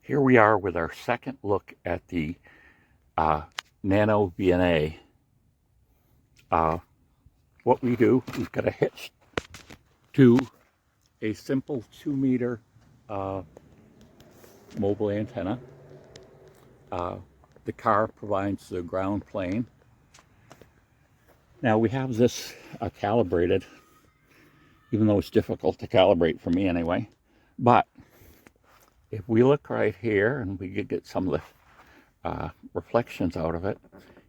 Here we are with our second look at the Nanovna-H. What we do, we've got a hitch to a simple 2-meter mobile antenna. The car provides the ground plane. Now we have this calibrated, even though it's difficult to calibrate for me anyway. But if we look right here and we could get some of the reflections out of it,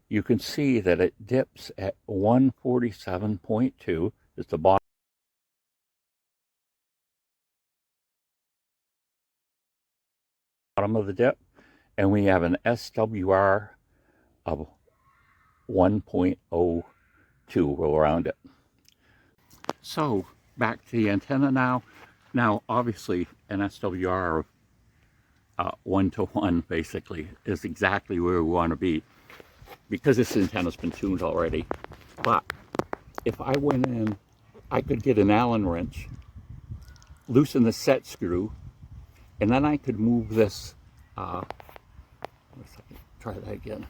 you can see that it dips at 147.2 is the bottom of the dip, and we have an SWR of 1.02 around it. So back to the antenna now. Now obviously an SWR of 1:1 basically is exactly where we want to be, because this antenna's been tuned already. But if I went in, I could get an Allen wrench, loosen the set screw, and then I could move this. Try that again.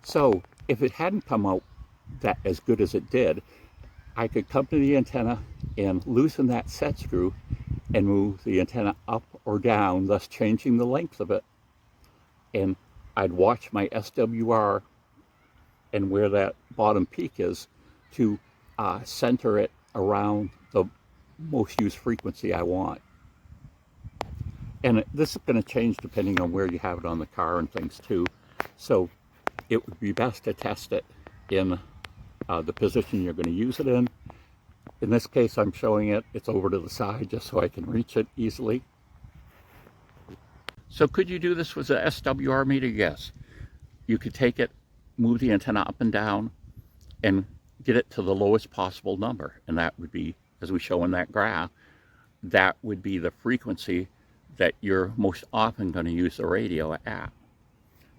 So if it hadn't come out that as good as it did, I could come to the antenna and loosen that set screw and move the antenna up or down, thus changing the length of it. And I'd watch my SWR and where that bottom peak is to center it around the most used frequency I want. And this is going to change depending on where you have it on the car and things too. So it would be best to test it in the position you're going to use it in. In this case, I'm showing it, it's over to the side just so I can reach it easily. So could you do this with a SWR meter? Yes. You could take it, move the antenna up and down, and get it to the lowest possible number. And that would be, as we show in that graph, that would be the frequency that you're most often going to use the radio at.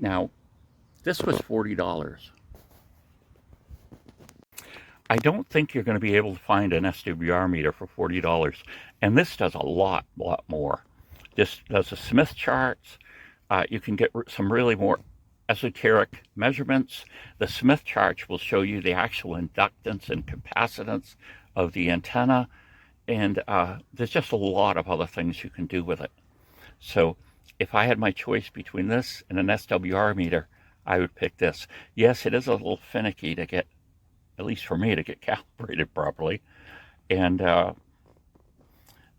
Now, this was $40. I don't think you're going to be able to find an SWR meter for $40, and this does a lot more. This does the Smith charts. You can get some really more esoteric measurements. The Smith charts will show you the actual inductance and capacitance of the antenna, and there's just a lot of other things you can do with it. So if I had my choice between this and an SWR meter, I would pick this. Yes, it is a little finicky to get, at least for me, to get calibrated properly. And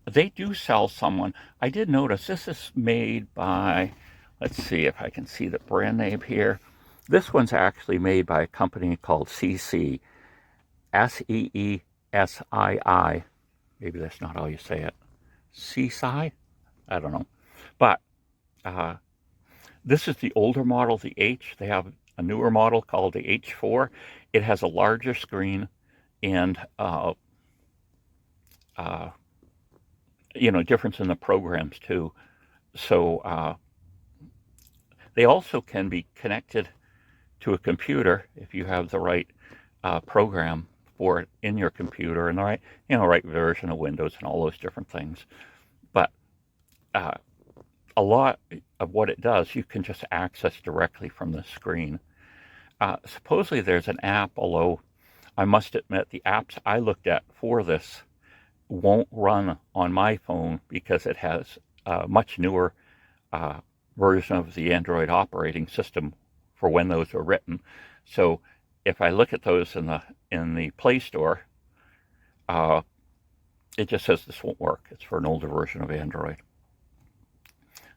they do sell someone. I did notice this is made by, let's see if I can see the brand name here. This one's actually made by a company called CC, S-E-E-S-I-I. Maybe that's not how you say it. CSI? I don't know. But this is the older model, the H. They have a newer model called the H4. It has a larger screen and, difference in the programs too. So they also can be connected to a computer if you have the right program for it in your computer and the right version of Windows and all those different things. But a lot of what it does, you can just access directly from the screen. Supposedly there's an app, although I must admit the apps I looked at for this won't run on my phone because it has a much newer version of the Android operating system for when those were written. So if I look at those in the Play Store, it just says this won't work. It's for an older version of Android.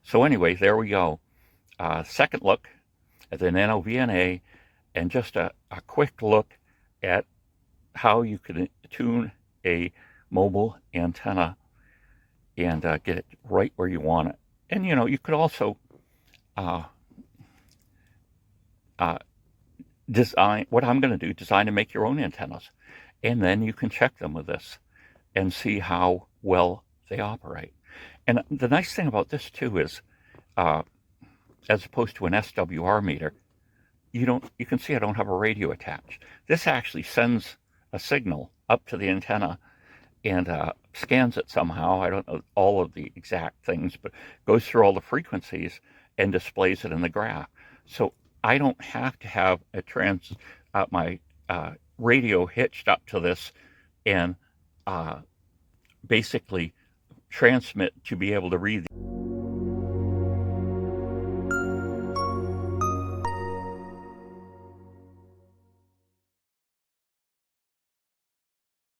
So anyway, there we go. Second look at the Nanovna-H, and just a quick look at how you can tune a mobile antenna and get it right where you want it. And you could also design, what I'm going to do, design and make your own antennas. And then you can check them with this and see how well they operate. And the nice thing about this too is, as opposed to an SWR meter, you can see I don't have a radio attached. This actually sends a signal up to the antenna, and scans it somehow. I don't know all of the exact things, but goes through all the frequencies and displays it in the graph. So I don't have to have my radio hitched up to this and basically transmit to be able to read